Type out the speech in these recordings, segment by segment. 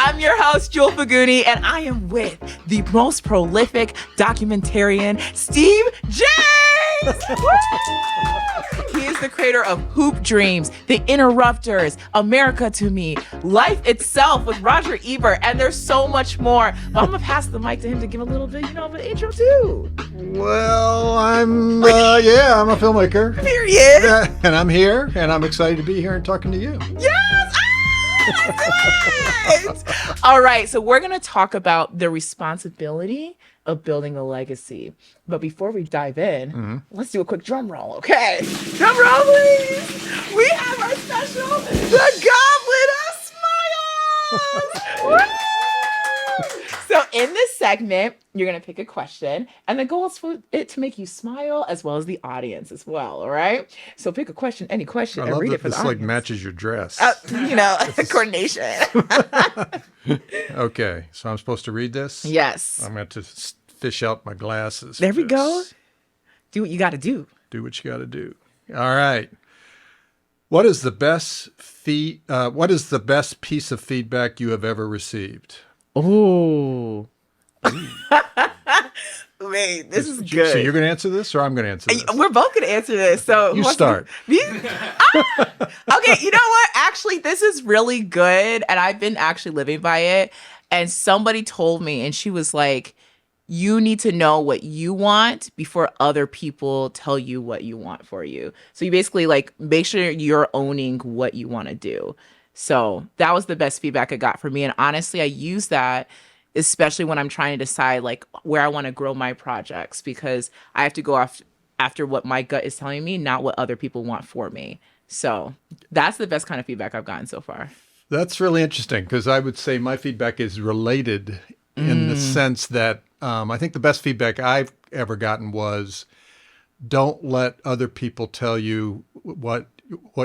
I'm your host, Jewel Faguni, and I am with the most prolific documentarian, Steve James. He is the creator of Hoop Dreams, The Interrupters, America to Me, Life Itself with Roger Ebert, and there's so much more. But I'm going to pass the mic to him to give a little bit, of an intro too. Well, I'm a filmmaker. Period. And I'm here, and I'm excited to be here and talking to you. Yes! Let's do it! All right, so we're going to talk about the responsibility of building a legacy. But before we dive in, let's do a quick drum roll, okay? Drum roll, please! We have our special, the Goblet of Smiles! Woo! So in this segment, you're going to pick a question, and the goal is for it to make you smile as well as the audience as well, all right? So pick a question, any question, and read it for the audience. This like matches your dress. Coordination. Okay, so I'm supposed to read this? Yes. I'm going to fish out my glasses. There we go. Do what you got to do. Do what you got to do. All right. What is the best piece of feedback you have ever received? Oh. Wait, this is good. So you're going to answer this, or I'm going to answer this? We're both going to answer this. So you start. Okay, you know what? Actually, this is really good, and I've been actually living by it. And somebody told me, and she was like, you need to know what you want before other people tell you what you want for you. So you basically make sure you're owning what you want to do. So that was the best feedback I got from me. And honestly, I use that especially when I'm trying to decide where I want to grow my projects, because I have to go after what my gut is telling me, not what other people want for me. So that's the best kind of feedback I've gotten so far. That's really interesting, because I would say my feedback is related in the sense that I think the best feedback I've ever gotten was, don't let other people tell you what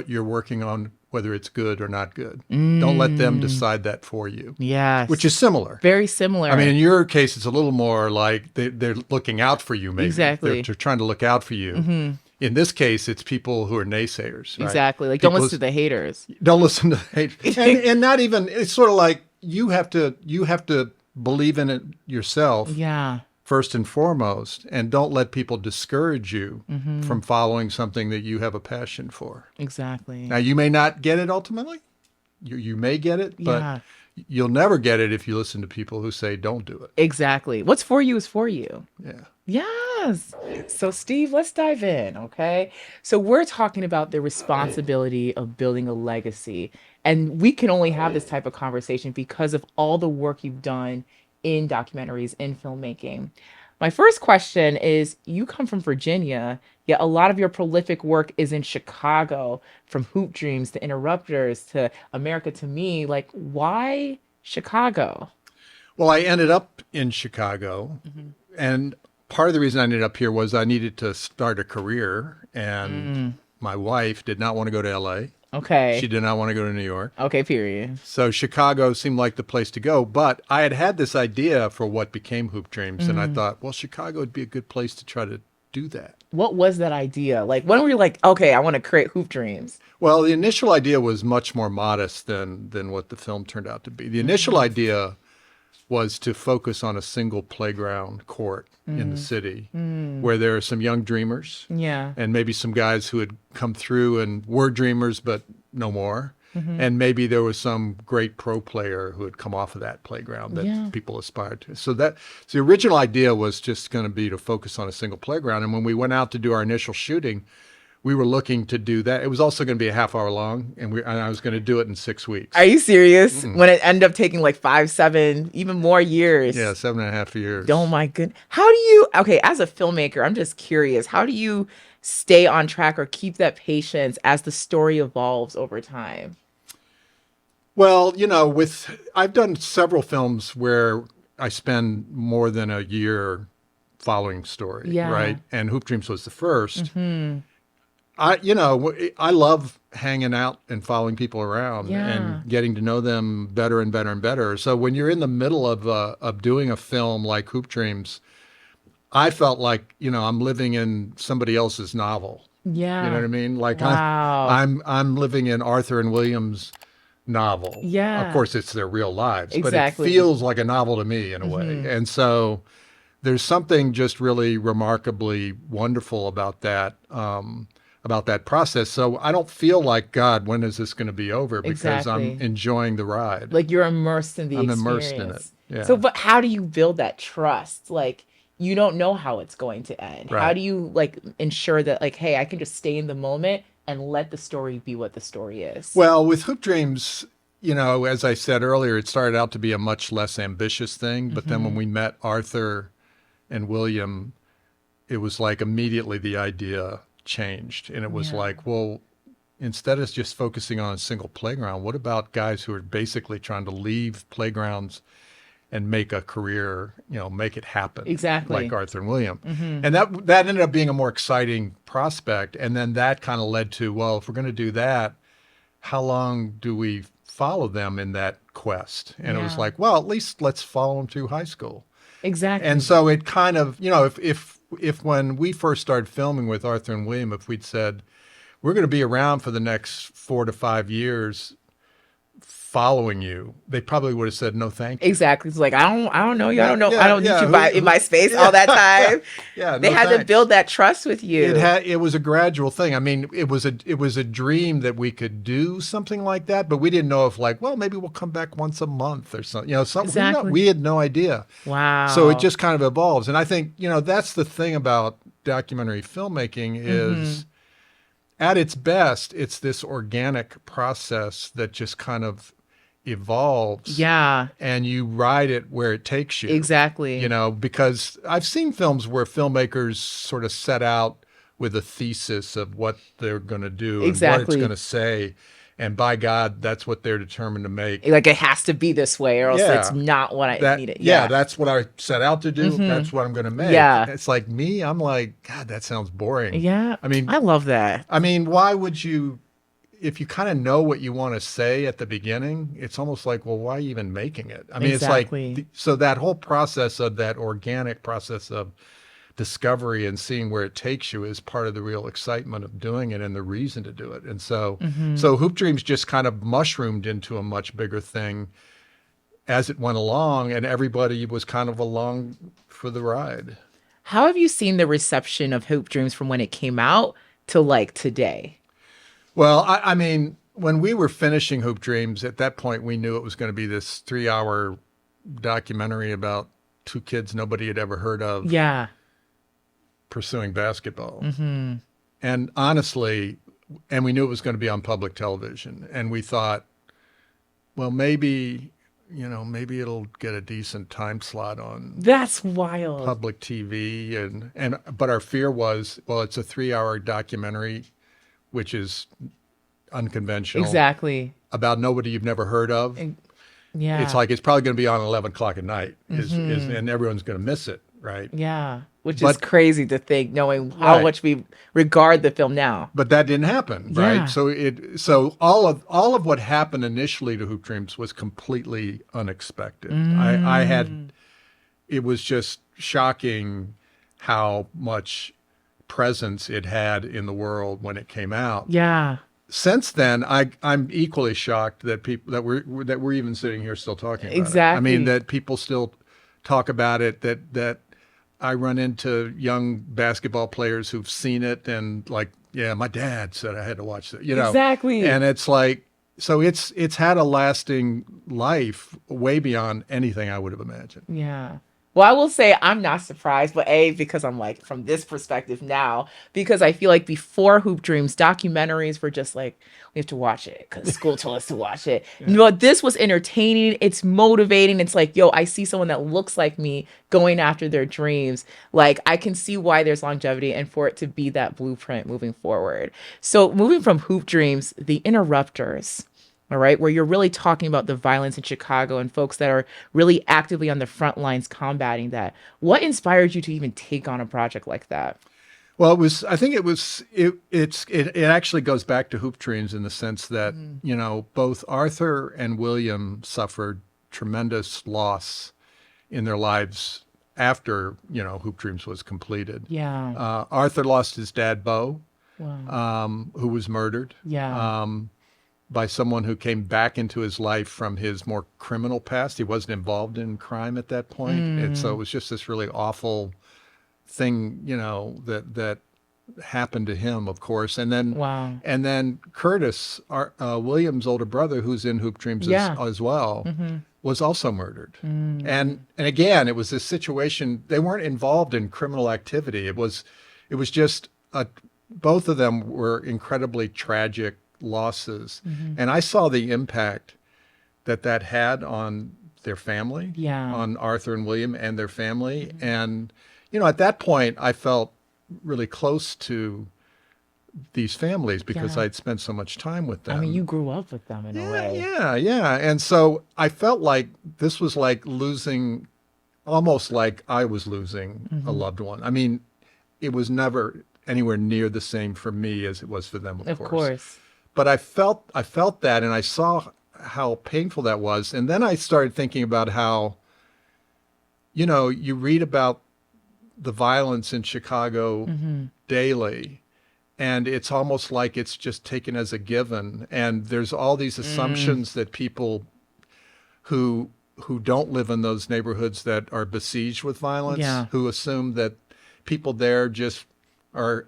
you're working on, whether it's good or not good. Don't let them decide that for you. Yes. Which is similar. Very similar. I mean, in your case, it's a little more like they're looking out for you, maybe. Exactly. They're trying to look out for you. Mm-hmm. In this case, it's people who are naysayers. Right? Exactly. Don't listen to the haters. Don't listen to the haters. And not even, it's sort of like you have to believe in it yourself. Yeah. First and foremost, and don't let people discourage you from following something that you have a passion for. Exactly. Now, you may not get it ultimately. You may get it, but you'll never get it if you listen to people who say don't do it. Exactly. What's for you is for you. Yeah. Yes. So, Steve, let's dive in, okay? So we're talking about the responsibility of building a legacy. And we can only have this type of conversation because of all the work you've done in documentaries, in filmmaking. My first question is, you come from Virginia, yet a lot of your prolific work is in Chicago, from Hoop Dreams to Interrupters to America to Me. Why Chicago? Well, I ended up in Chicago, and part of the reason I ended up here was I needed to start a career, and my wife did not want to go to LA. Okay. She did not want to go to New York. Okay, period. So Chicago seemed like the place to go. But I had this idea for what became Hoop Dreams. And I thought, well, Chicago would be a good place to try to do that. What was that idea? When were you like, okay, I want to create Hoop Dreams? Well, the initial idea was much more modest than what the film turned out to be. The initial idea was to focus on a single playground court in the city where there are some young dreamers. Yeah. And maybe some guys who had come through and were dreamers, but no more. And maybe there was some great pro player who had come off of that playground that people aspired to. So the original idea was just going to be to focus on a single playground. And when we went out to do our initial shooting, we were looking to do that. It was also going to be a half hour long, and I was going to do it in 6 weeks. Are you serious? When it ended up taking 5, 7, even more years. Yeah, 7.5 years. Oh my goodness. How do you, as a filmmaker, I'm just curious, how do you stay on track or keep that patience as the story evolves over time? Well, I've done several films where I spend more than a year following story, right? And Hoop Dreams was the first. I love hanging out and following people around and getting to know them better and better and better. So when you're in the middle of doing a film like Hoop Dreams, I felt like, I'm living in somebody else's novel. Yeah. You know what I mean? Wow. I'm living in Arthur and William's novel. Of Yeah. course, it's their real lives, but it Exactly. feels like a novel to me in a way. And so there's something just really remarkably wonderful about that process. So I don't feel like, God, when is this going to be over? Because I'm Exactly. enjoying the ride. Like you're immersed in the I'm immersed in it. experience. So, Yeah. but how do you build that trust? Like, you don't know how it's going to end. How Right. do you like ensure that, like, hey, I can just stay in the moment and let the story be what the story is? Well, with Hoop Dreams, as I said earlier, it started out to be a much less ambitious thing. But then when we met Arthur and William, it was like immediately the idea changed. And it was Yeah. like, well, instead of just focusing on a single playground, what about guys who are basically trying to leave playgrounds and make a career, make it happen, like Exactly. Arthur and William? And that ended up being a more exciting prospect. And then that kind of led to, well, if we're going to do that, how long do we follow them in that quest? And it was Yeah. like, well, at least let's follow them through high school. And Exactly. so it kind of, if when we first started filming with Arthur and William, if we'd said we're going to be around for the next 4 to 5 years following you, they probably would have said no, thank you. Exactly. It's like I don't know you. I Yeah, don't know. I yeah, don't need yeah. you by in my space all Yeah, that yeah, time. yeah. They No had to thanks. build that trust with you. It was a gradual thing. I mean, it was a dream that we could do something like that, but we didn't know if, like, well, maybe we'll come back once a month or something. We Exactly. had no idea. So it Wow. just kind of evolves. And I think, that's the thing about documentary filmmaking Mm-hmm. is at its best, it's this organic process that just kind of evolves Yeah. and you ride it where it takes you. Exactly. Because I've seen films where filmmakers sort of set out with a thesis of what they're going to do and what it's going Exactly. to say. And by God, that's what they're determined to make. Like it has to be this way, or else it's Yeah. not what I That, need it. yeah, Yeah. that's what I set out to do. Mm-hmm. That's what I'm going to make. Yeah. It's like me, I'm like, God, that sounds boring. Yeah. I mean, I love that. why would you, if you kind of know what you want to say at the beginning, it's almost like, well, why even making it? I mean, it's like, Exactly. so that whole process of that organic process of discovery and seeing where it takes you is part of the real excitement of doing it and the reason to do it. And so, Mm-hmm. so Hoop Dreams just kind of mushroomed into a much bigger thing as it went along, and everybody was kind of along for the ride. How have you seen the reception of Hoop Dreams from when it came out to like today? Well, I mean, when we were finishing Hoop Dreams, at that point, we knew it was going to be this 3 hour documentary about two kids nobody had ever heard of Yeah. pursuing basketball. Mm-hmm. And honestly, and we knew it was going to be on public television. And we thought, well, maybe it'll get a decent time slot on That's wild. public TV. But our fear was, well, it's a 3 hour documentary, which is unconventional Exactly. about nobody you've never heard of. And- It's yeah. like it's probably going to be on 11 o'clock at night, Mm-hmm. and everyone's going to miss it, right? Yeah. Which is But crazy to think, knowing how right, much we regard the film now. but that didn't happen, right? Yeah. So all of what happened initially to Hoop Dreams was completely unexpected. I Mm. had it was just shocking how much presence it had in the world when it came out. Yeah. Since then, I'm equally shocked that people that we're even sitting here still talking about it. I mean, Exactly. that people still talk about it. That I run into young basketball players who've seen it and like, yeah, my dad said I had to watch that. Exactly. And it's like, so it's had a lasting life way beyond anything I would have imagined. Yeah. Well, I will say I'm not surprised, but A, because I'm like from this perspective now, because I feel like before Hoop Dreams, documentaries were just like, we have to watch it because school told us to watch it. Yeah. But this was entertaining. It's motivating. It's like, yo, I see someone that looks like me going after their dreams. Like, I can see why there's longevity and for it to be that blueprint moving forward. So, moving from Hoop Dreams, The Interrupters. All right, where you're really talking about the violence in Chicago and folks that are really actively on the front lines combating that. What inspired you to even take on a project like that? Well, I think it actually goes back to Hoop Dreams in the sense that, both Arthur and William suffered tremendous loss in their lives after, Hoop Dreams was completed. Yeah. Arthur lost his dad, Bo, Wow. who was murdered. Yeah. by someone who came back into his life from his more criminal past. He wasn't involved in crime at that point. And so it was just this really awful thing, that happened to him, of course. And then, Wow. and then Curtis, William's older brother, who's in Hoop Dreams as well, was also murdered. And again, it was this situation. They weren't involved in criminal activity. It was just both of them were incredibly tragic losses. And I saw the impact that had on their family, on Arthur and William and their family. And, at that point, I felt really close to these families because I'd spent so much time with them. I mean, you grew up with them in a way. Yeah. And so I felt like this was like almost like I was losing a loved one. I mean, it was never anywhere near the same for me as it was for them, of course. But I felt that, and I saw how painful that was. And then I started thinking about how, you read about the violence in Chicago daily, and it's almost like it's just taken as a given. And there's all these assumptions that people who don't live in those neighborhoods that are besieged with violence, who assume that people there just are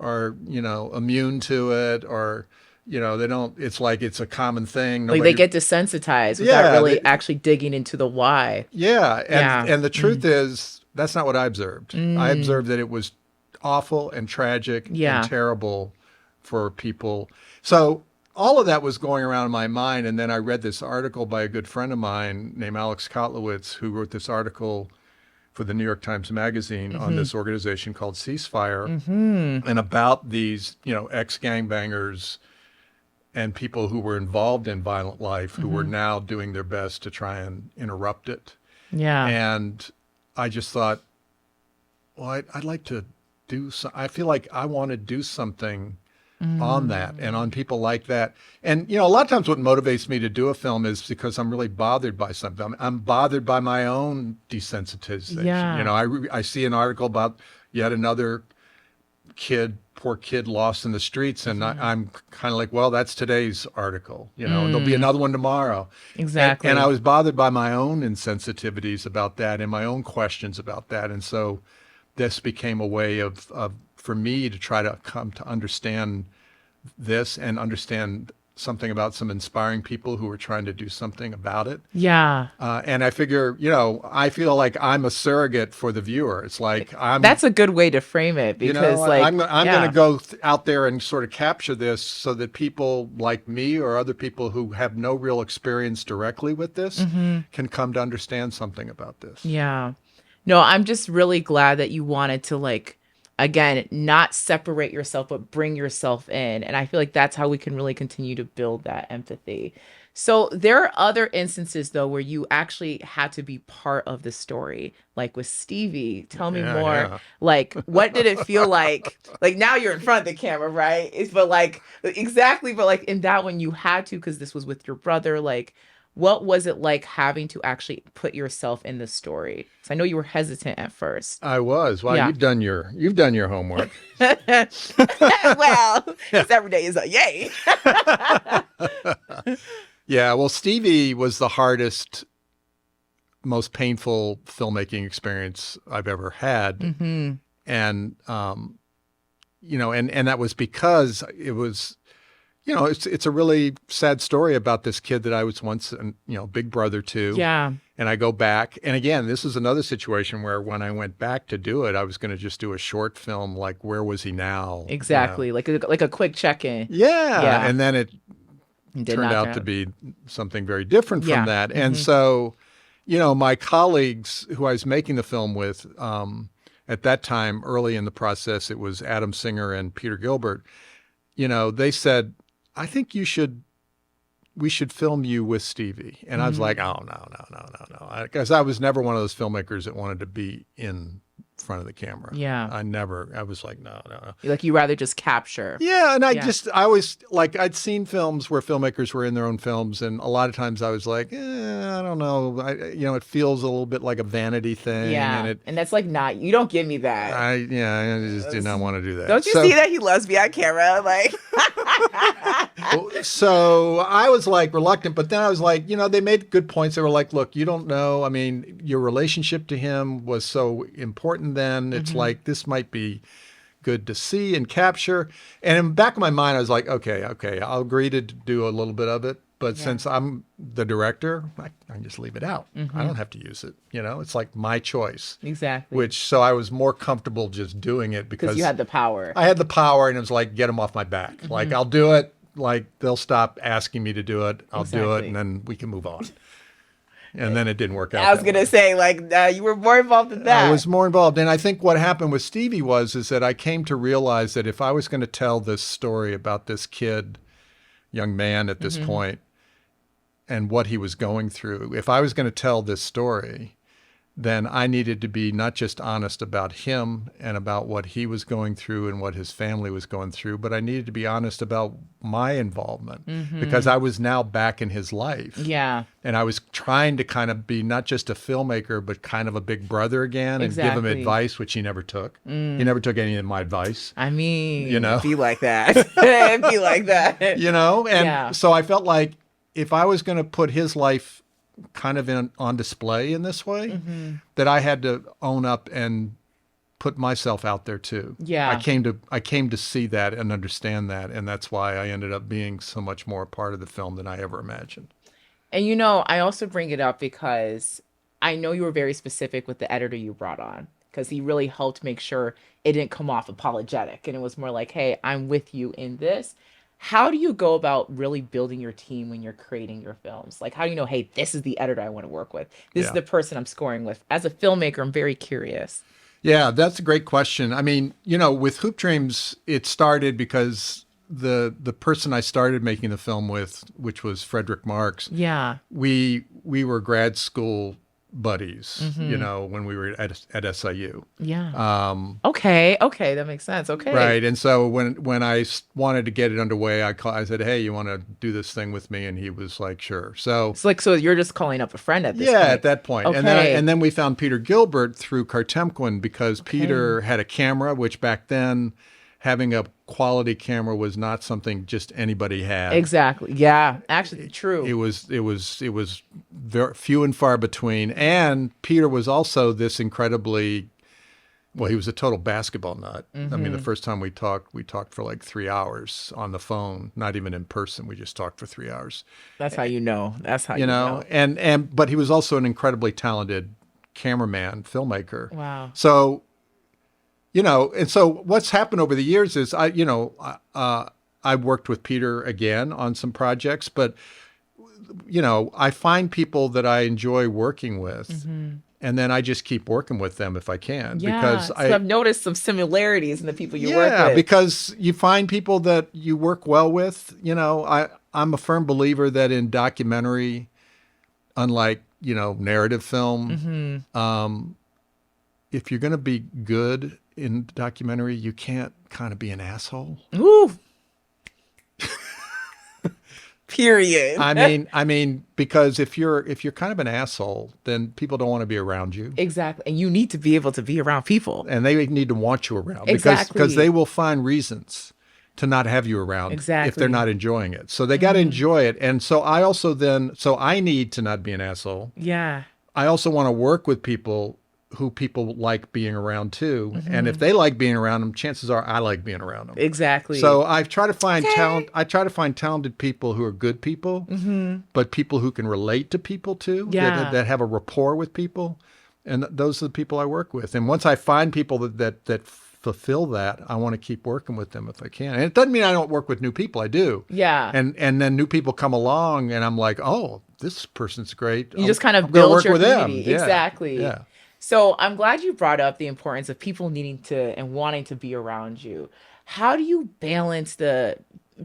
immune to it, or they don't. It's like it's a common thing. Like they get desensitized without really actually digging into the why. And the truth is that's not what I observed. I observed that it was awful and tragic and terrible for people. So all of that was going around in my mind, and then I read this article by a good friend of mine named Alex Kotlowitz, who wrote this article for the New York Times Magazine on this organization called Ceasefire, and about these, ex-gangbangers and people who were involved in violent life who were now doing their best to try and interrupt it. And I just thought, well, I'd like to I feel like I want to do something on that and on people like that. And, a lot of times what motivates me to do a film is because I'm really bothered by something. I'm bothered by my own desensitization. I see an article about yet another poor kid lost in the streets. And I'm kind of like, well, that's today's article, and there'll be another one tomorrow. Exactly. And I was bothered by my own insensitivities about that and my own questions about that. And so this became a way of for me to try to come to understand this and understand something about some inspiring people who were trying to do something about it. And I figure, I feel like I'm a surrogate for the viewer. It's like that's a good way to frame it, because I'm going to go out there and sort of capture this so that people like me or other people who have no real experience directly with this can come to understand something about this. No, I'm just really glad that you wanted to, again, not separate yourself, but bring yourself in. And I feel like that's how we can really continue to build that empathy. So there are other instances, though, where you actually had to be part of the story, like with Stevie. Tell me more. What did it feel like? Now you're in front of the camera, right? But in that one you had to, because this was with your brother. What was it like having to actually put yourself in the story? So I know you were hesitant at first. I was. Well, you've done your homework. Well, every day is a yay. Well, Stevie was the hardest, most painful filmmaking experience I've ever had. And, and that was because it was, it's a really sad story about this kid that I was once, big brother to. And I go back. And again, this is another situation where when I went back to do it, I was going to just do a short film, like, where was he now? Exactly. Like a quick check-in. And then it turned out to be something very different from that. And so, my colleagues who I was making the film with, at that time, early in the process, it was Adam Singer and Peter Gilbert. They said, I think we should film you with Stevie. And I was like, oh, no. Because I was never one of those filmmakers that wanted to be in front of the camera. I was like, no. You rather just capture. And I always, I'd seen films where filmmakers were in their own films. And a lot of times I was like, I don't know. It feels a little bit like a vanity thing. And that's you don't give me that. I just did not want to do that. Don't you see that he loves me on camera? So I was like reluctant, but then I was like, they made good points. They were like, look, you don't know. I mean, your relationship to him was so important then. It's like, this might be good to see and capture. And in the back of my mind, I was like, okay, I'll agree to do a little bit of it. But since I'm the director, I can just leave it out. I don't have to use it. It's like my choice. Exactly. So I was more comfortable just doing it Because because you had the power. I had the power, and it was like, get them off my back. Like, I'll do it. Like, they'll stop asking me to do it. I'll do it, and then we can move on. And then it didn't work out. I was going to say, like, you were more involved than that. I was more involved. And I think what happened with Stevie is that I came to realize that if I was going to tell this story about this kid, young man at this point, and what he was going through, if I was going to tell this story, then I needed to be not just honest about him and about what he was going through and what his family was going through, but I needed to be honest about my involvement because I was now back in his life. Yeah. And I was trying to kind of be not just a filmmaker, but kind of a big brother again and give him advice, which he never took. He never took any of my advice. I mean, You know? it'd be like that. It'd be like that. And so I felt like if I was going to put his life kind of on display in this way, that I had to own up and put myself out there too. Yeah. I came to see that and understand that, and that's why I ended up being so much more a part of the film than I ever imagined. And I also bring it up because I know you were very specific with the editor you brought on, because he really helped make sure it didn't come off apologetic, and it was more like, hey, I'm with you in this. How do you go about really building your team when you're creating your films? Like, how do you know, hey, this is the editor I want to work with? This is the person I'm scoring with. As a filmmaker, I'm very curious. Yeah, that's a great question. I mean, with Hoop Dreams, it started because the person I started making the film with, which was Frederick Marks, we were grad school buddies, when we were at SIU. Yeah. Okay, that makes sense. Okay. Right. And so when I wanted to get it underway, I said, hey, you want to do this thing with me? And he was like, sure. So it's like, so you're just calling up a friend at this point. Yeah, at that point. Okay. And then we found Peter Gilbert through Cartemquin because Peter had a camera, which back then having a quality camera was not something just anybody had. Exactly. Yeah. Actually, true. It was very few and far between. And Peter was also this incredibly, well, he was a total basketball nut. I mean, the first time we talked for like 3 hours on the phone, not even in person. We just talked for 3 hours. That's how you know. That's how you know. But he was also an incredibly talented cameraman, filmmaker. Wow. So, and so what's happened over the years is I worked with Peter again on some projects, but I find people that I enjoy working with, and then I just keep working with them if I can. Yeah, because so I've noticed some similarities in the people you work with. Yeah, because you find people that you work well with. I'm a firm believer that in documentary, unlike narrative film, if you're going to be good in documentary, you can't kind of be an asshole. Ooh. Period. I mean, because if you're kind of an asshole, then people don't want to be around you. Exactly. And you need to be able to be around people. And they need to want you around. Exactly. Because they will find reasons to not have you around if they're not enjoying it. So they got to enjoy it. And so I need to not be an asshole. Yeah. I also want to work with people who people like being around too. And if they like being around them, chances are I like being around them. Exactly. So I try to find talent. I try to find talented people who are good people, but people who can relate to people too, that have a rapport with people. And those are the people I work with. And once I find people that fulfill that, I want to keep working with them if I can. And it doesn't mean I don't work with new people. I do. Yeah. And then new people come along and I'm like, oh, this person's great. You just kind of build your community. Yeah. Exactly. Yeah. So I'm glad you brought up the importance of people needing to and wanting to be around you. How do you balance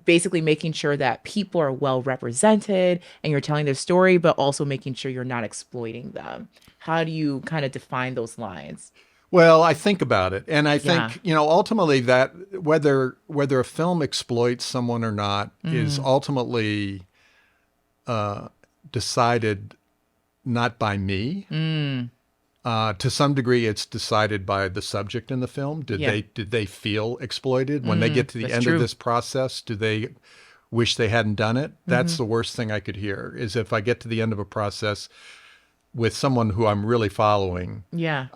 basically making sure that people are well represented and you're telling their story, but also making sure you're not exploiting them? How do you kind of define those lines? Well, I think about it. And I think, ultimately that whether a film exploits someone or not is ultimately decided not by me. To some degree, it's decided by the subject in the film. Did they feel exploited when they get to the That's end of true. this process? Do they wish they hadn't done it? That's the worst thing I could hear. Is if I get to the end of a process with someone who I'm really following, Yeah.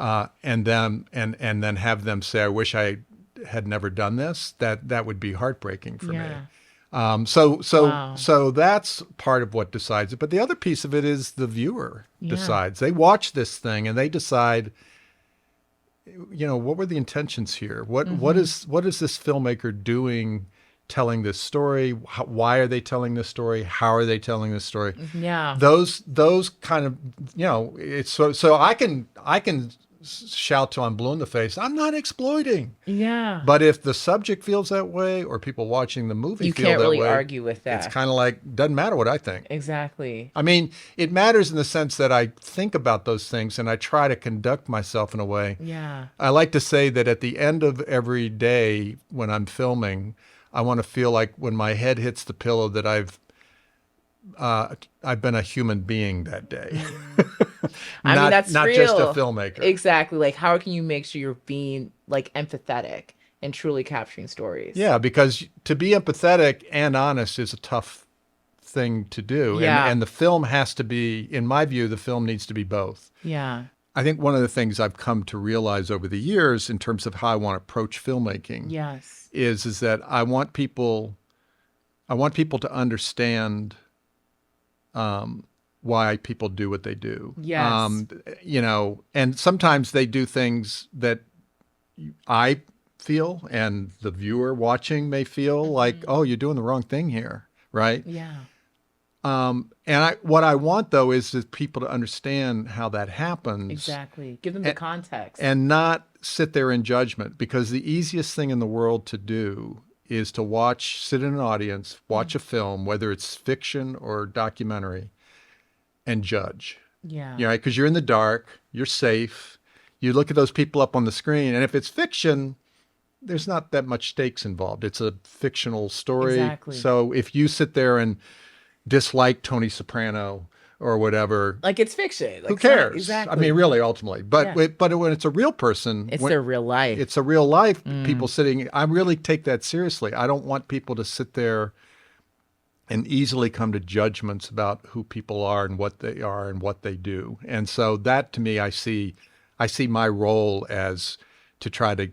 and then have them say, "I wish I had never done this." That would be heartbreaking for me. Yeah. Wow. So that's part of what decides it. But the other piece of it is the viewer Yeah. decides. They watch this thing and they decide, what were the intentions here? What is this filmmaker doing, telling this story? Why are they telling this story? How are they telling this story? Yeah. Those kind of, it's so I can shout till I'm blue in the face, I'm not exploiting. Yeah. But if the subject feels that way, or people watching the movie You feel can't that really way, argue with that. it's kind of like, doesn't matter what I think. Exactly. I mean, it matters in the sense that I think about those things and I try to conduct myself in a way. Yeah. I like to say that at the end of every day when I'm filming, I want to feel like when my head hits the pillow that I've been a human being that day. I mean, that's not real. just a filmmaker. Exactly. Like, how can you make sure you're being like empathetic and truly capturing stories? Yeah, because to be empathetic and honest is a tough thing to do. Yeah. And the film has to be, in my view, the film needs to be both. Yeah. I think one of the things I've come to realize over the years in terms of how I want to approach filmmaking Yes. is that I want people to understand why people do what they do. Yes. And sometimes they do things that I feel and the viewer watching may feel like, oh, you're doing the wrong thing here, right? Yeah. What I want though is people to understand how that happens. Exactly. Give them the context. And not sit there in judgment, because the easiest thing in the world to do is to sit in an audience, watch a film, whether it's fiction or documentary, and judge. Yeah. Because you're in the dark, you're safe. You look at those people up on the screen, and if it's fiction, there's not that much stakes involved. It's a fictional story. Exactly. So if you sit there and dislike Tony Soprano or whatever, like, it's fiction. Like, who cares? Exactly. I mean, really, ultimately. But Yeah. but when it's a real person, It's their real life. It's a real life. People sitting. I really take that seriously. I don't want people to sit there and easily come to judgments about who people are and what they are and what they do. And so that, to me, I see my role as to try to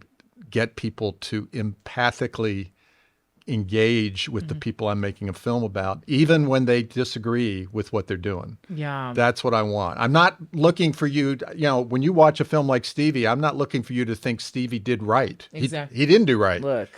get people to empathically engage with the people I'm making a film about, even when they disagree with what they're doing. Yeah. That's what I want. I'm not looking for you, when you watch a film like Stevie, I'm not looking for you to think Stevie did right. Exactly. He didn't do right. Look.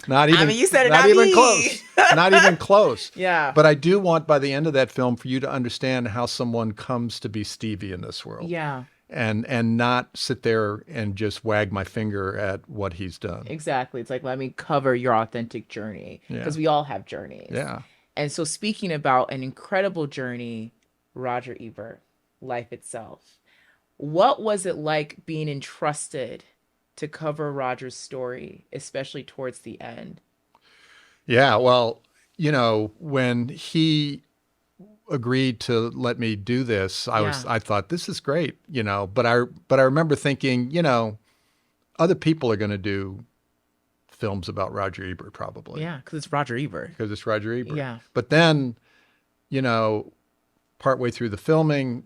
Not even. I mean, you said it, not not even me. close. Not even close. Yeah. But I do want by the end of that film for you to understand how someone comes to be Stevie in this world. Yeah. And not sit there and just wag my finger at what he's done. Exactly. It's like, let me cover your authentic journey, because we all have journeys. Yeah. And so, speaking about an incredible journey, Roger Ebert, life itself. What was it like being entrusted to cover Roger's story, especially towards the end? Yeah, well, when he agreed to let me do this, I thought, this is great, but I remember thinking, other people are going to do films about Roger Ebert probably. Yeah, because it's Roger Ebert. Yeah. But then, partway through the filming,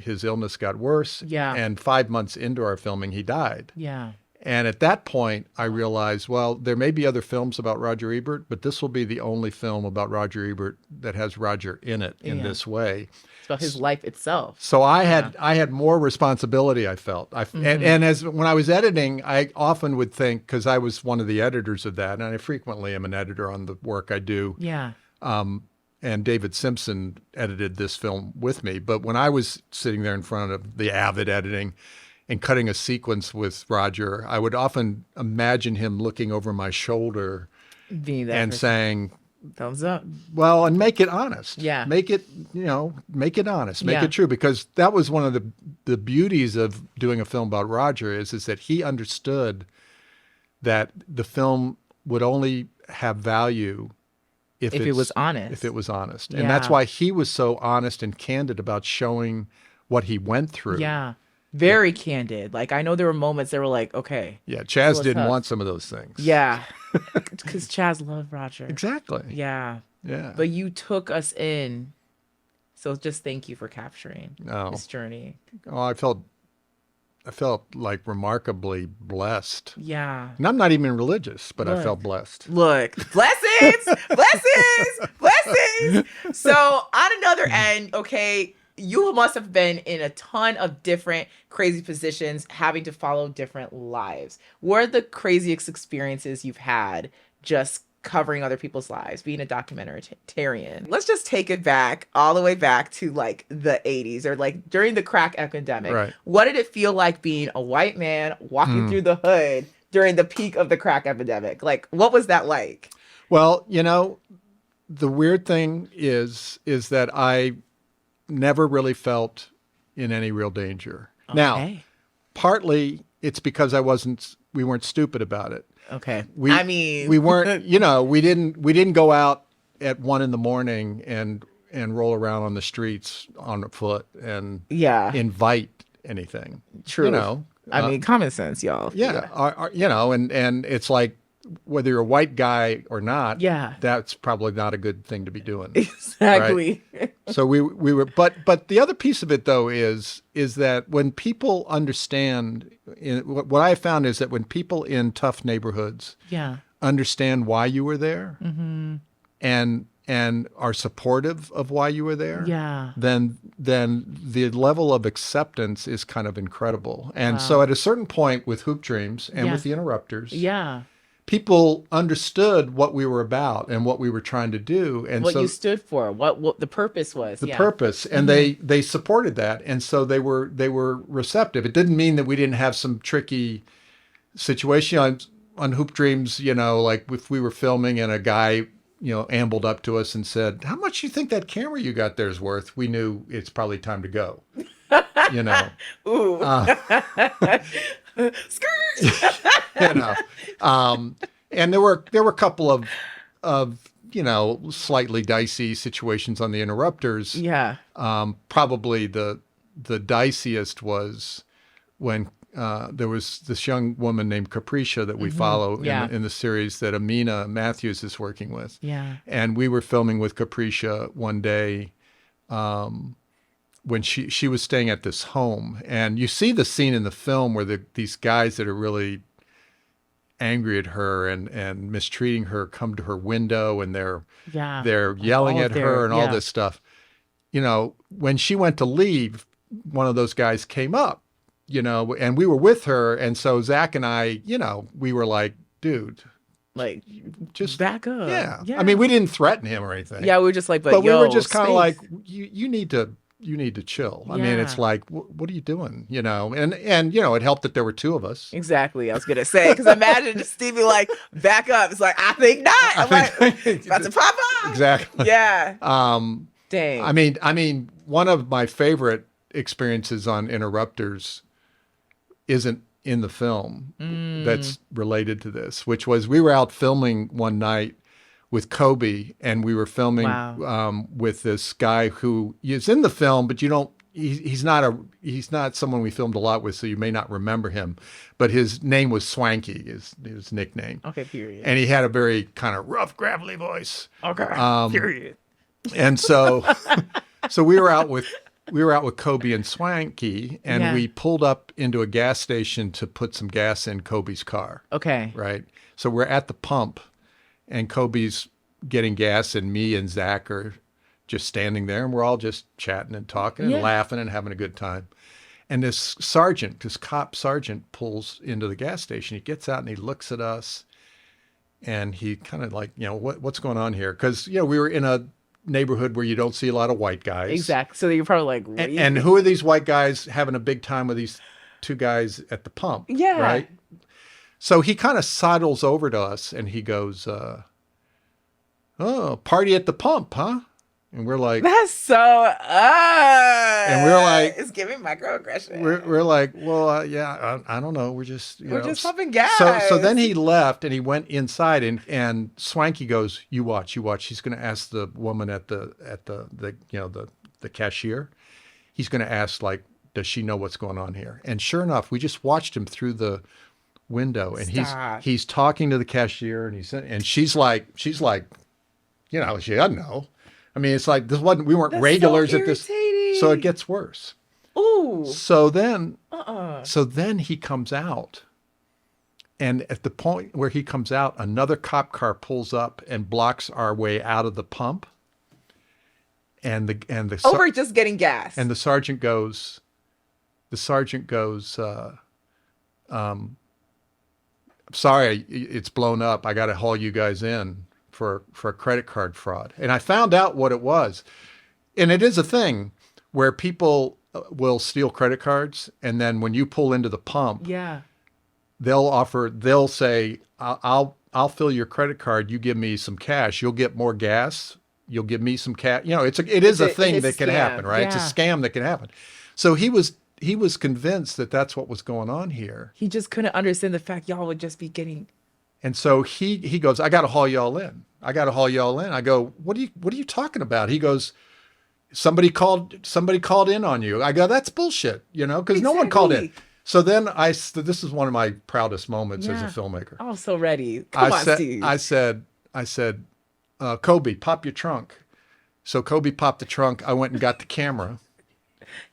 his illness got worse. Yeah. And 5 months into our filming, he died. Yeah. And at that point, I realized, well, there may be other films about Roger Ebert, but this will be the only film about Roger Ebert that has Roger in it in this way. It's about his life itself. So I had more responsibility, I felt. And when I was editing, I often would think, because I was one of the editors of that, and I frequently am an editor on the work I do. Yeah. And David Simpson edited this film with me. But when I was sitting there in front of the Avid editing and cutting a sequence with Roger, I would often imagine him looking over my shoulder and saying, thumbs up. Well, and make it honest. Yeah. Make it, make it honest, make it true. Because that was one of the beauties of doing a film about Roger is that he understood that the film would only have value if it was honest. If it was honest. And that's why he was so honest and candid about showing what he went through. Yeah. Very candid. Like, I know there were moments that were like, okay, Yeah, it's a Chaz little didn't tough. want some of those things. Yeah. Because Chaz loved Roger. Exactly. Yeah. Yeah. But you took us in. So just thank you for capturing Oh, this journey. oh, I felt like remarkably blessed. Yeah. And I'm not even religious, but I Look. felt blessed. Look, blessings, blessings, blessings. So on another end, okay, you must have been in a ton of different crazy positions, having to follow different lives. What are the craziest experiences you've had just covering other people's lives, being a documentarian? Let's just take it back, all the way back to like the 80s or like during the crack epidemic. Right. What did it feel like being a white man walking through the hood during the peak of the crack epidemic? Like, what was that like? Well, the weird thing is that I never really felt in any real danger. Now, Okay. partly it's because we weren't stupid about it. Okay. We I mean, we weren't, we didn't go out at 1 a.m. and roll around on the streets on foot and yeah, invite anything. true. You know, I mean, common sense, y'all. yeah, and it's like whether you're a white guy or not, Yeah. that's probably not a good thing to be doing. Exactly. So we were, but the other piece of it though is that when people understand, what I found is that when people in tough neighborhoods Yeah. understand why you were there, and are supportive of why you were there, Yeah. then the level of acceptance is kind of incredible. And so at a certain point with Hoop Dreams and Yeah. with the Interrupters, Yeah. people understood what we were about and what we were trying to do, and What so you stood for, what the purpose was. the Yeah. purpose, and they supported that, and so they were receptive. It didn't mean that we didn't have some tricky situation on Hoop Dreams. Like if we were filming and a guy ambled up to us and said, "How much you think that camera you got there is worth?" We knew it's probably time to go. Ooh. Skirt. you know. And there were a couple of slightly dicey situations on the Interrupters. Yeah. Probably the diciest was when there was this young woman named Capricia that we follow Yeah. in the series that Amina Matthews is working with. Yeah. And we were filming with Capricia one day when she was staying at this home. And you see the scene in the film where these guys that are really angry at her and mistreating her come to her window, and they're yelling All at there, her and all yeah. this stuff. When she went to leave, one of those guys came up, and we were with her. And so Zach and I, we were like, dude, Like, just back up. Yeah. Yeah. I mean, we didn't threaten him or anything. Yeah, we were just like, But we yo, were just kind of like, space. you need to chill. I mean, Yeah. it's like, what are you doing? And it helped that there were two of us. Exactly. I was gonna say, because imagine Stevie like back up. It's like, I think not. I'm like, it's about to pop up. Exactly. Yeah. Dang. I mean, one of my favorite experiences on Interrupters isn't in the film that's related to this, which was we were out filming one night with Kobe, and we were filming with this guy who is in the film, but he's not someone we filmed a lot with, so you may not remember him. But his name was Swanky, his nickname. Okay. Period. And he had a very kind of rough, gravelly voice. Okay. Period. And so, so we were out with Kobe and Swanky, and Yeah. we pulled up into a gas station to put some gas in Kobe's car. Okay. Right. So we're at the pump, and Kobe's getting gas, and me and Zach are just standing there, and we're all just chatting and talking and laughing and having a good time. And this cop sergeant pulls into the gas station. He gets out and he looks at us, and he kind of like, what's going on here? Because, we were in a neighborhood where you don't see a lot of white guys. Exactly. So you're probably like, what do you And think? who are these white guys having a big time with these two guys at the pump? Yeah. Right? So he kind of sidles over to us and he goes, oh, party at the pump, huh? And we're like, That's so. And we're like- it's giving microaggression. we're like, well, yeah, I don't know. We're just, We're just pumping gas. So then he left and he went inside, and Swanky goes, you watch. He's going to ask the woman at the cashier. he's going to ask, like, does she know what's going on here? And sure enough, we just watched him through the window, and Stop. he's talking to the cashier, and she's like, you know, she doesn't know. I mean, it's like we weren't That's regulars so at this, irritating. so it gets worse. Ooh. So then he comes out, and at the point where he comes out, another cop car pulls up and blocks our way out of the pump. And the Over just getting gas. and the sergeant goes, sorry, it's blown up. I got to haul you guys in for a credit card fraud. And I found out what it was. And it is a thing where people will steal credit cards, and then when you pull into the pump, yeah. they'll say, I'll fill your credit card. You give me some cash. You'll get more gas. You'll give me some cash. You know, it is a thing that can happen, right? Yeah. It's a scam that can happen. So he was convinced that that's what was going on here. He just couldn't understand the fact y'all would just be getting. And so he goes, I got to haul y'all in. I go, what are you talking about? He goes, somebody called in on you. I go, that's bullshit, you know, because no one called in. So then this is one of my proudest moments as a filmmaker. I'm so ready. Come on, Steve. I said, Kobe, pop your trunk. So Kobe popped the trunk. I went and got the camera.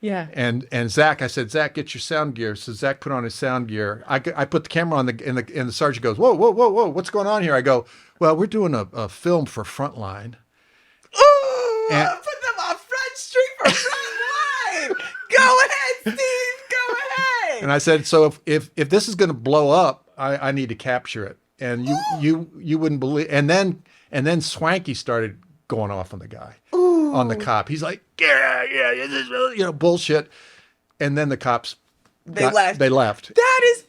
Yeah. And Zach, I said, Zach, get your sound gear. So Zach put on his sound gear. I put the camera on and the sergeant goes, whoa, what's going on here? I go, well, we're doing a film for Frontline. Ooh, put them on Front Street for Frontline. Go ahead, Steve. Go ahead. And I said, so if this is going to blow up, I need to capture it. And you wouldn't believe. And then Swanky started going off on the guy, on the cop. He's like, yeah, this is really, bullshit. And then the cops, left. They left. That is.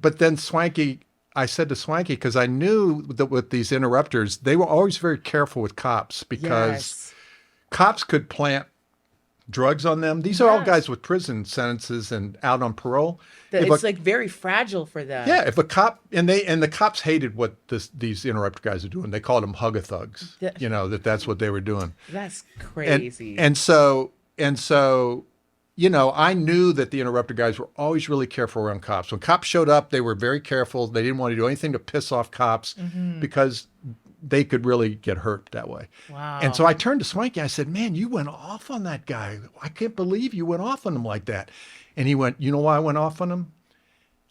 But then Swanky, I said to Swanky, because I knew that with these interrupters, they were always very careful with cops because cops could plant drugs on them. These are all guys with prison sentences and out on parole. It's like very fragile for them. Yeah, if a cop and the cops hated what these interrupt guys are doing. They called them hug-a-thugs. You know, that's what they were doing. That's crazy. And so you know, I knew that the interrupter guys were always really careful around cops. When cops showed up, they were very careful. They didn't want to do anything to piss off cops because they could really get hurt that way. Wow. And so I turned to Swanky. I said, man, you went off on that guy. I can't believe you went off on him like that. And he went, you know why I went off on him?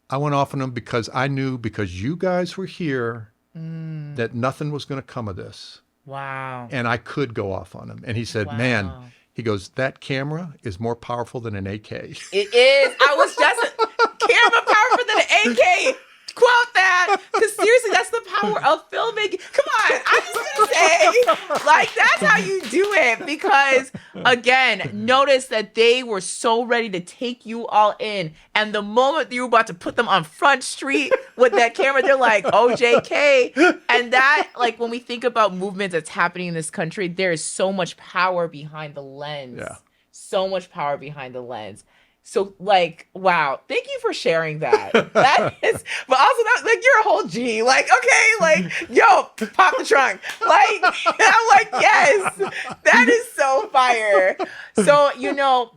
I went off on him because I knew because you guys were here that nothing was going to come of this. Wow. And I could go off on him. And he said, man, he goes, that camera is more powerful than an AK. It is. I was just camera powerful than an AK. Quote that, because seriously, that's the power of filmmaking. Come on, I'm just gonna say, like, that's how you do it. Because again, notice that they were so ready to take you all in, and the moment you were about to put them on Front Street with that camera, they're like, OJK. And that, like, when we think about movements that's happening in this country, there is so much power behind the lens. Yeah. So much power behind the lens. So, like, wow, thank you for sharing that. That is, but also, that, like, you're a whole G. Like, okay, like, yo, pop the trunk. Like, I'm like, yes, that is so fire. So, you know,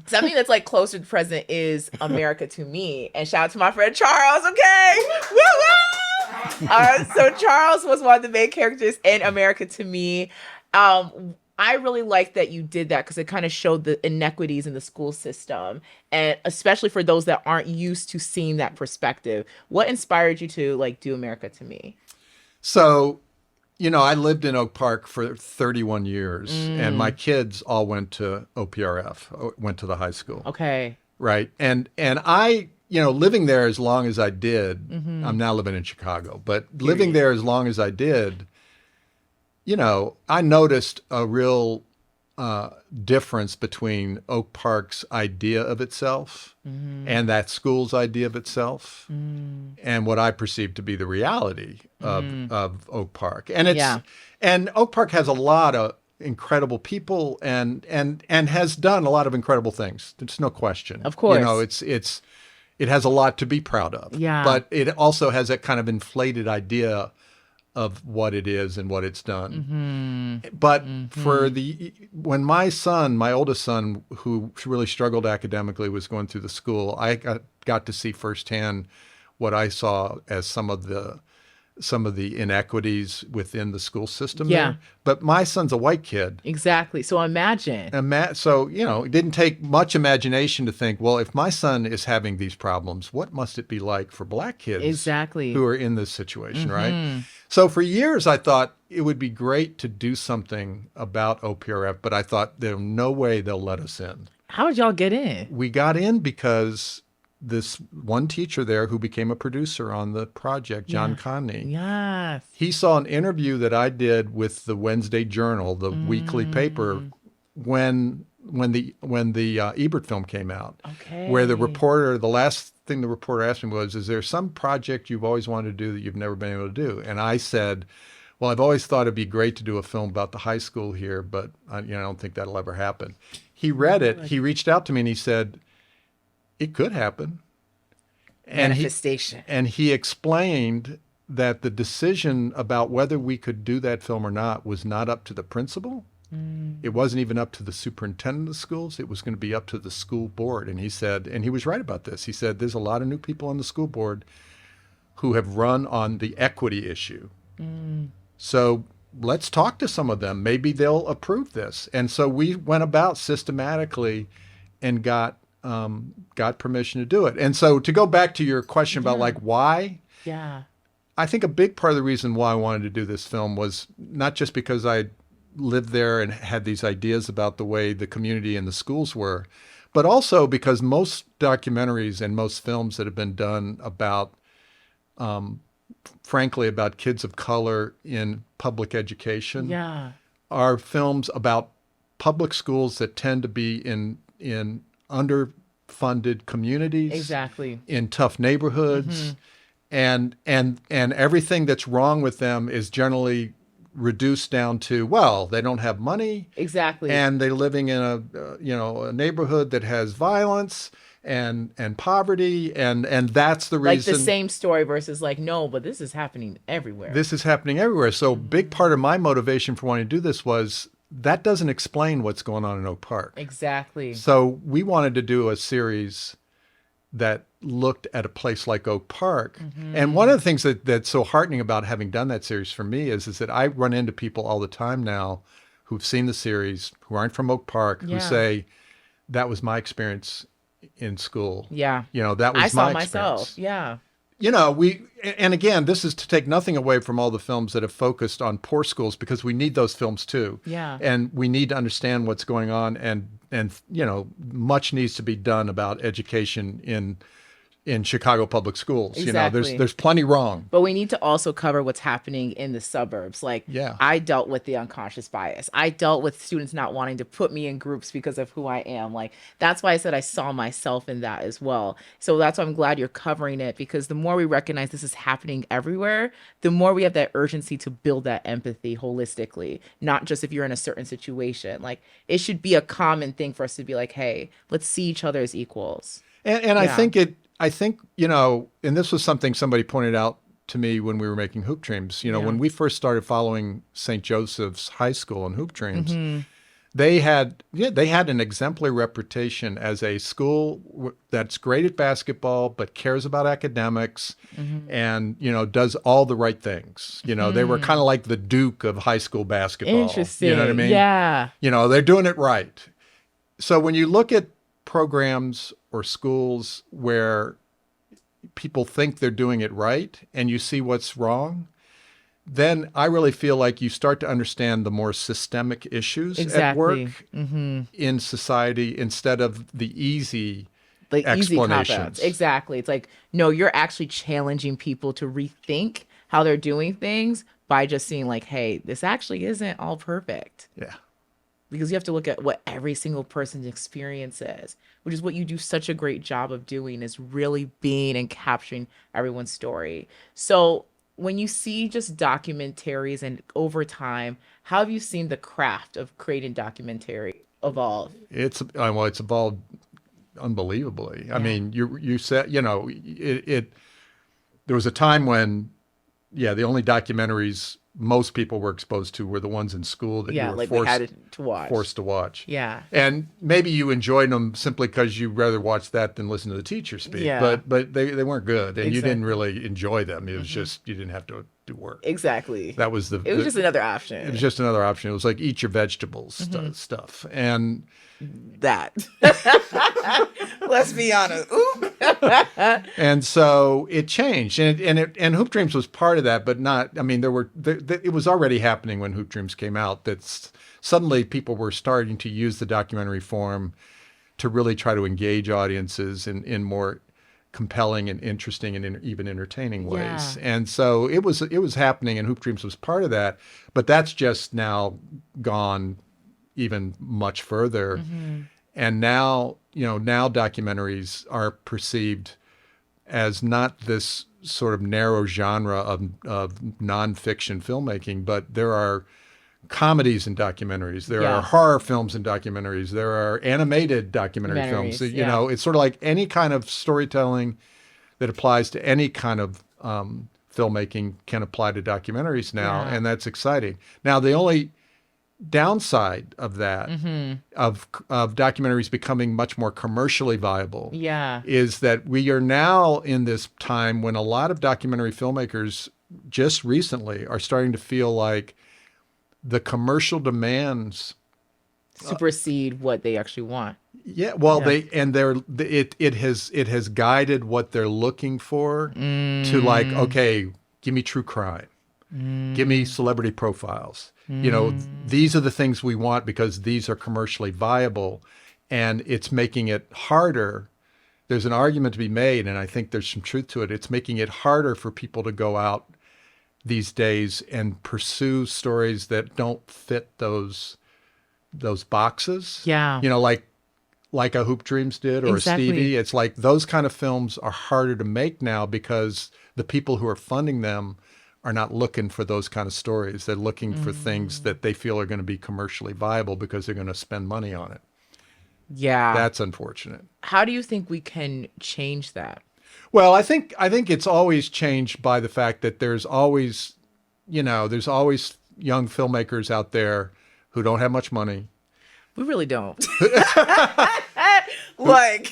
something that's, like, close to the present is America to Me. And shout out to my friend Charles, okay? Woo-woo! So Charles was one of the main characters in America to Me. I really like that you did that because it kind of showed the inequities in the school system, and especially for those that aren't used to seeing that perspective. What inspired you to, like, do America to Me? So, you know, I lived in Oak Park for 31 years, and my kids all went to OPRF, went to the high school. Okay. Right. And I, you know, living there as long as I did, I'm now living in Chicago, but living there as long as I did, you know, I noticed a real difference between Oak Park's idea of itself and that school's idea of itself and what I perceived to be the reality of Oak Park. And and Oak Park has a lot of incredible people and has done a lot of incredible things. There's no question. Of course. You know, it has a lot to be proud of. Yeah. But it also has that kind of inflated idea of what it is and what it's done. But for when my oldest son, who really struggled academically, was going through the school, I got to see firsthand what I saw as some of the inequities within the school system Yeah. there. But my son's a white kid. Exactly. So imagine. So, it didn't take much imagination to think, well, if my son is having these problems, what must it be like for black kids Exactly. who are in this situation, right? So for years, I thought it would be great to do something about OPRF, but I thought there's no way they'll let us in. How did y'all get in? We got in because this one teacher there who became a producer on the project, John Conney, Yes. he saw an interview that I did with the Wednesday Journal, the weekly paper, when the Ebert film came out. Okay. Where the last thing the reporter asked me was, "Is there some project you've always wanted to do that you've never been able to do?" And I said, "Well, I've always thought it'd be great to do a film about the high school here, but I don't think that'll ever happen." He read it. He reached out to me and he said, "It could happen." Manifestation. And he explained that the decision about whether we could do that film or not was not up to the principal. It wasn't even up to the superintendent of the schools. It was going to be up to the school board. And he said, and he was right about this, he said, there's a lot of new people on the school board who have run on the equity issue. So let's talk to some of them. Maybe they'll approve this. And so we went about systematically and got permission to do it. And so to go back to your question about like why, Yeah. I think a big part of the reason why I wanted to do this film was not just because I lived there and had these ideas about the way the community and the schools were, but also because most documentaries and most films that have been done about, frankly, about kids of color in public education Yeah. are films about public schools that tend to be in underfunded communities, Exactly. in tough neighborhoods, and everything that's wrong with them is generally reduced down to, well, they don't have money, Exactly. and they're living in a neighborhood that has violence and poverty, and that's the like reason. the same story versus like, no, but this is happening everywhere. This is happening everywhere. So big part of my motivation for wanting to do this was that doesn't explain what's going on in Oak Park. Exactly. So we wanted to do a series that looked at a place like Oak Park. And one of the things that's so heartening about having done that series for me is that I run into people all the time now who've seen the series, who aren't from Oak Park, who say, that was my experience in school. Yeah. That was I saw my myself. experience. Yeah. And again, this is to take nothing away from all the films that have focused on poor schools, because we need those films too. Yeah. And we need to understand what's going on, and much needs to be done about education in Chicago public schools. Exactly. There's plenty wrong. But we need to also cover what's happening in the suburbs. Like, I dealt with the unconscious bias. I dealt with students not wanting to put me in groups because of who I am. Like, that's why I said I saw myself in that as well. So that's why I'm glad you're covering it, because the more we recognize this is happening everywhere, the more we have that urgency to build that empathy holistically, not just if you're in a certain situation. Like, it should be a common thing for us to be like, hey, let's see each other as equals. And I think, and this was something somebody pointed out to me when we were making Hoop Dreams. When we first started following St. Joseph's High School and Hoop Dreams, they had an exemplary reputation as a school that's great at basketball but cares about academics and does all the right things. They were kind of like the Duke of high school basketball. Interesting. You know what I mean? Yeah. They're doing it right. So when you look at programs or schools where people think they're doing it right and you see what's wrong, then I really feel like you start to understand the more systemic issues at work in society, instead of the easy explanations. Cop-outs. Exactly. It's like, no, you're actually challenging people to rethink how they're doing things by just seeing like, hey, this actually isn't all perfect. Yeah. Because you have to look at what every single person's experience is, which is what you do such a great job of doing, is really being and capturing everyone's story. So when you see just documentaries and over time, how have you seen the craft of creating documentary evolve? It's evolved unbelievably. I mean, you said, there was a time when yeah, the only documentaries most people were exposed to were the ones in school that you Yeah, were like we had to watch. forced to watch. Yeah. And maybe you enjoyed them simply because you rather watch that than listen to the teacher speak. Yeah. But they weren't good, and you didn't Exactly. really enjoy them. It was just you didn't have to do work. Exactly. That was It was just another it was option. just another option. It was like eat your vegetables stuff. And That. Let's be honest. Ooh. and so it changed, and Hoop Dreams was part of that, but not. I mean, it was already happening when Hoop Dreams came out. Suddenly people were starting to use the documentary form to really try to engage audiences in more compelling and interesting and even entertaining ways. Yeah. And so it was happening, and Hoop Dreams was part of that. But that's just now gone even much further. And now, now documentaries are perceived as not this sort of narrow genre of nonfiction filmmaking, but there are comedies and documentaries. There are horror films and documentaries. There are animated documentary films. So, it's sort of like any kind of storytelling that applies to any kind of filmmaking can apply to documentaries now, and that's exciting. Now, the only downside of that, of documentaries becoming much more commercially viable, is that we are now in this time when a lot of documentary filmmakers just recently are starting to feel like the commercial demands supersede what they actually want. Yeah, well, it has guided what they're looking for to like, okay, give me true crime, give me celebrity profiles. These are the things we want because these are commercially viable, and it's making it harder. There's an argument to be made, and I think there's some truth to it. It's making it harder for people to go out these days and pursue stories that don't fit those boxes. Yeah. Like a Hoop Dreams did or Exactly. a Stevie. It's like those kind of films are harder to make now because the people who are funding them are not looking for those kind of stories. They're looking for things that they feel are going to be commercially viable because they're going to spend money on it. Yeah. That's unfortunate. How do you think we can change that? Well, I think it's always changed by the fact that there's always young filmmakers out there who don't have much money, We really don't.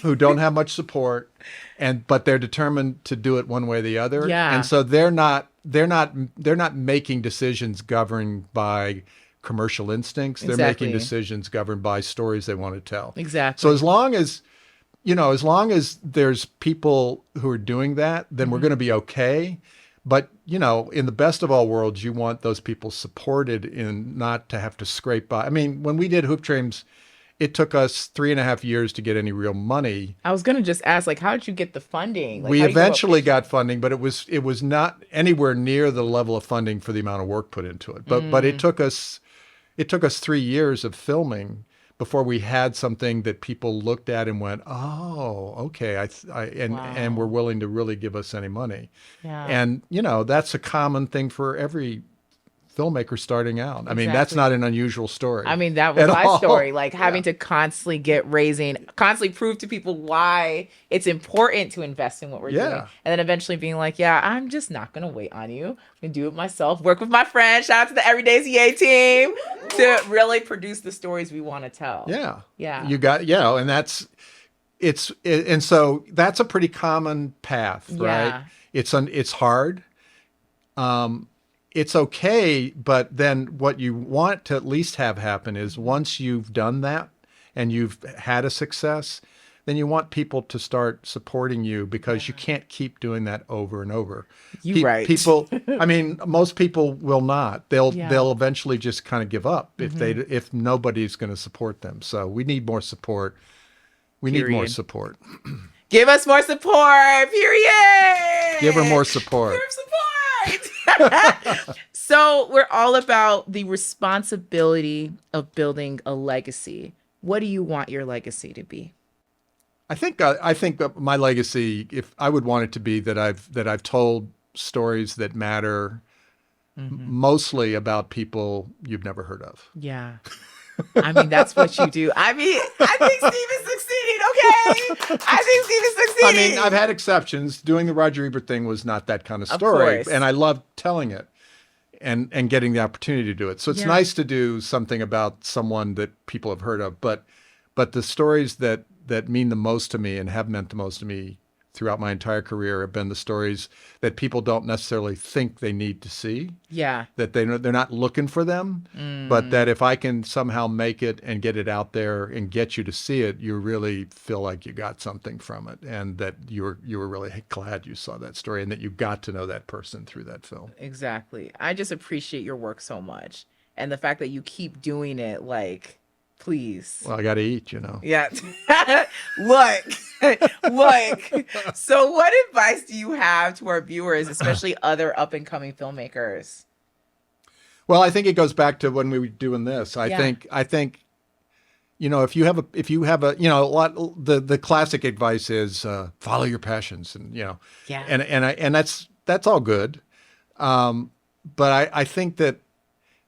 who don't have much support, but they're determined to do it one way or the other. Yeah. And so they're not making decisions governed by commercial instincts. They're Exactly. making decisions governed by stories they want to tell. Exactly. So as long as there's people who are doing that, then we're going to be okay. But, in the best of all worlds, you want those people supported in not to have to scrape by. I mean, when we did Hoop Dreams, it took us 3.5 years to get any real money. I was gonna just ask, how did you get the funding? We eventually got funding, but it was not anywhere near the level of funding for the amount of work put into it. But it took us 3 years of filming before we had something that people looked at and went, oh, okay, and were willing to really give us any money. Yeah. And that's a common thing for every filmmaker starting out. I mean, that's Exactly. not an unusual story. I mean, that was at my all. story. Having to constantly constantly prove to people why it's important to invest in what we're doing. And then eventually being like, yeah, I'm just not going to wait on you. I'm going to do it myself. Work with my friends. Shout out to the Everyday's EA team to really produce the stories we want to tell. Yeah. Yeah. You got, and and so that's a pretty common path, right? Yeah. It's hard. It's okay, but then what you want to at least have happen is once you've done that and you've had a success, then you want people to start supporting you because you can't keep doing that over and over. Right. People, I mean, most people will not. They'll eventually just kind of give up if nobody's going to support them. So we need more support. We need more support. Give us more support. Period. Give her more support. Give her support. So we're all about the responsibility of building a legacy. What do you want your legacy to be? I think my legacy, if I would want it to be that I've told stories that matter, mostly about people you've never heard of. Yeah. I mean, that's what you do. I mean, I think Steve is succeeding, okay? I think Steve is I mean, succeeding. I've had exceptions. Doing the Roger Ebert thing was not that kind of Of story, course. and I loved telling it and getting the opportunity to do it. So it's Yeah. nice to do something about someone that people have heard of, but the stories that mean the most to me and have meant the most to me throughout my entire career have been the stories that people don't necessarily think they need to see, Yeah. that they're not looking for them, but that if I can somehow make it and get it out there and get you to see it, you really feel like you got something from it, and that you were really glad you saw that story and that you got to know that person through that film. Exactly. I just appreciate your work so much. And the fact that you keep doing it, like, please. Well, I got to eat, you know. Yeah. Look, look. So, what advice do you have to our viewers, especially other up and coming filmmakers? Well, I think it goes back to when we were doing this. I Yeah. think, you know, if you have a, you know, a lot, the classic advice is follow your passions, and you know, Yeah. and that's all good. But I think that,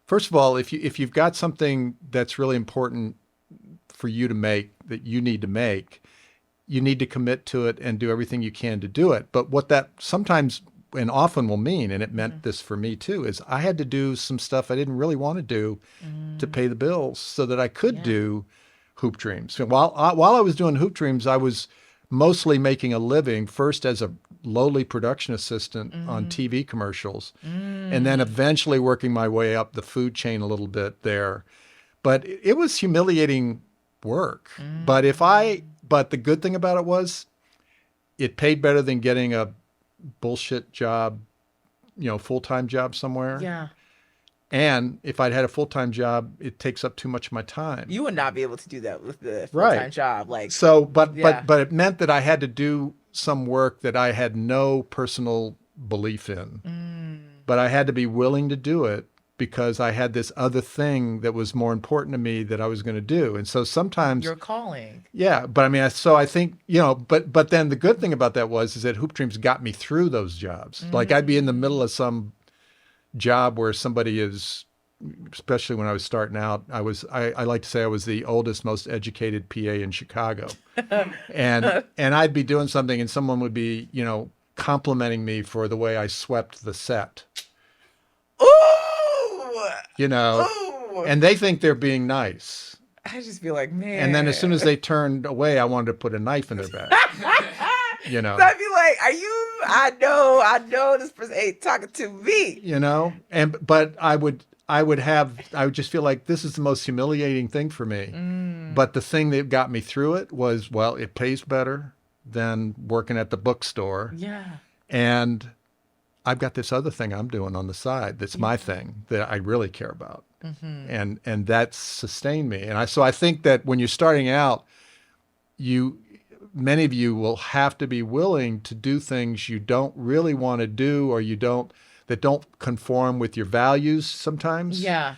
first of all, if you've got something that's really important for you to make, that you need to make, you need to commit to it and do everything you can to do it. But what that sometimes and often will mean, and it meant this for me too, is I had to do some stuff I didn't really want to do to pay the bills so that I could do Hoop Dreams. So while I was doing Hoop Dreams, I was mostly making a living, first as a lowly production assistant on TV commercials, and then eventually working my way up the food chain a little bit there. But it was humiliating work. But the good thing about it was it paid better than getting a bullshit job, you know, full-time job somewhere. Yeah. And if I'd had a full-time job, it takes up too much of my time. You would not be able to do that with the full Right. time job. Like, So, but Yeah. it meant that I had to do some work that I had no personal belief in. But I had to be willing to do it because I had this other thing that was more important to me that I was going to do. And so sometimes, your calling. yeah, but I mean, so I think, you know, but then the good thing about that is that Hoop Dreams got me through those jobs. Like I'd be in the middle of some job where somebody is, especially when I was starting out, I like to say I was the oldest, most educated PA in Chicago. and I'd be doing something and someone would be, you know, complimenting me for the way I swept the set, Ooh! you know, Ooh! and they think they're being nice. I just feel like, man. And then as soon as they turned away, I wanted to put a knife in their back, you know. So I'd be like, are you, I know this person ain't talking to me. You know, but I would just feel like this is the most humiliating thing for me. But the thing that got me through it was, well, it pays better than working at the bookstore. Yeah. And I've got this other thing I'm doing on the side that's my thing that I really care about. And that's sustained me. And so I think that when you're starting out, many of you will have to be willing to do things you don't really want to do, or that don't conform with your values sometimes. Yeah.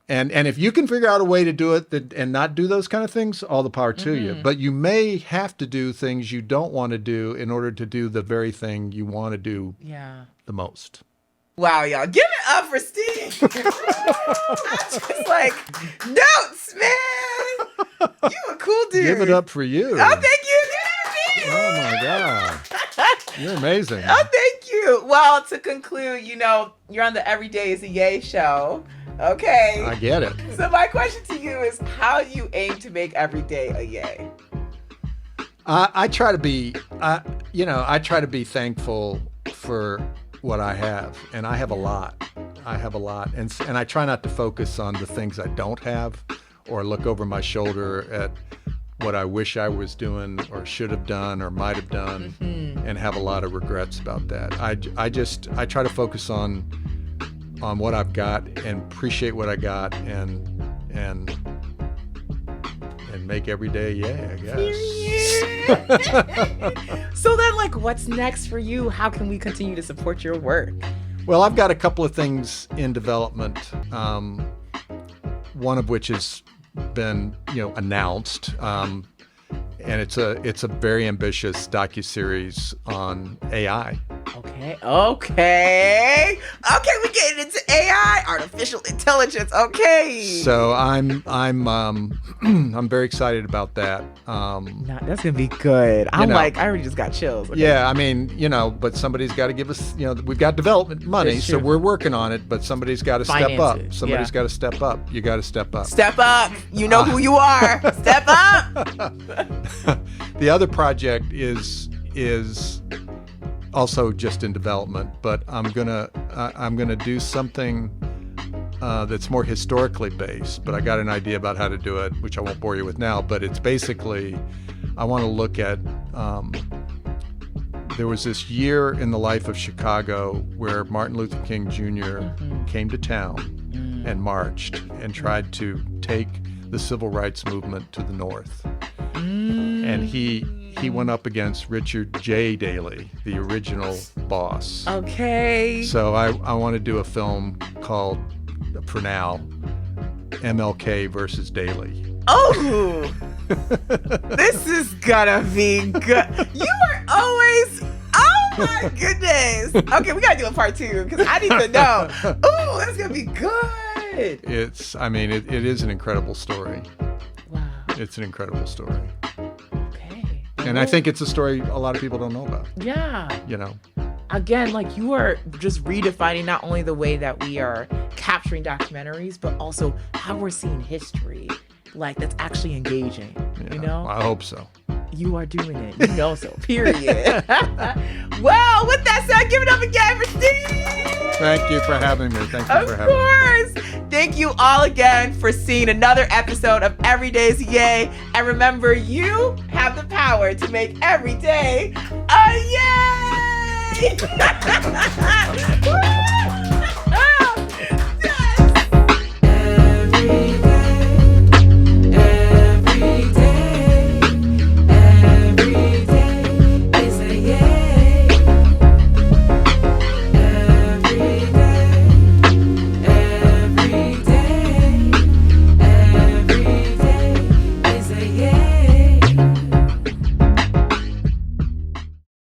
And if you can figure out a way to do it and not do those kind of things, all the power to you. But you may have to do things you don't want to do in order to do the very thing you want to do Yeah. the most. Wow, y'all. Give it up for Steve. I'm just like, notes, man. You a cool dude. Give it up for you. Oh, thank you. Oh my God. You're amazing. Oh, thank you. Well, to conclude, you know, you're on the Everyday is a Yay show. Okay. I get it. So my question to you is, how do you aim to make every day a yay? I try to be, I try to be thankful for what I have, and I have a lot. And I try not to focus on the things I don't have, or look over my shoulder at what I wish I was doing, or should have done, or might have done, and have a lot of regrets about that. I try to focus on what I've got and appreciate what I got, and make every day, I guess. So then, like, what's next for you? How can we continue to support your work? Well, I've got a couple of things in development, one of which has been, announced, and it's a very ambitious docuseries on AI Okay. We're getting into AI, artificial intelligence. Okay. So I'm I'm very excited about that. That's gonna be good. I already just got chills. Okay. Yeah, I mean, but somebody's got to give us, we've got development money, so we're working on it, but somebody's got to step up. Somebody's got to step up. You got to step up. Step up. You know who you are. Step up. The other project is also just in development, but I'm gonna do something that's more historically based. But I got an idea about how to do it, which I won't bore you with now. But it's basically, I want to look at. There was this year in the life of Chicago where Martin Luther King Jr. came to town and marched and tried to take the civil rights movement to the North. And he went up against Richard J. Daley, the original boss. Okay. So I want to do a film called, for now, MLK versus Daley. Oh, this is gonna be good. You are always, oh my goodness. Okay, we gotta do a part 2 because I need to know. Oh, that's gonna be good. It is an incredible story. Wow. It's an incredible story. Okay. And I think it's a story a lot of people don't know about. Yeah. Again, like, you are just redefining not only the way that we are capturing documentaries, but also how we're seeing history. Like, that's actually engaging, I hope so. You are doing it, so, period. Well, with that said, give it up again for Steve. Thank you for having me. Thank you for having me. Of course. Thank you all again for seeing another episode of Every Day's Yay. And remember, you have the power to make every day a yay! Woo!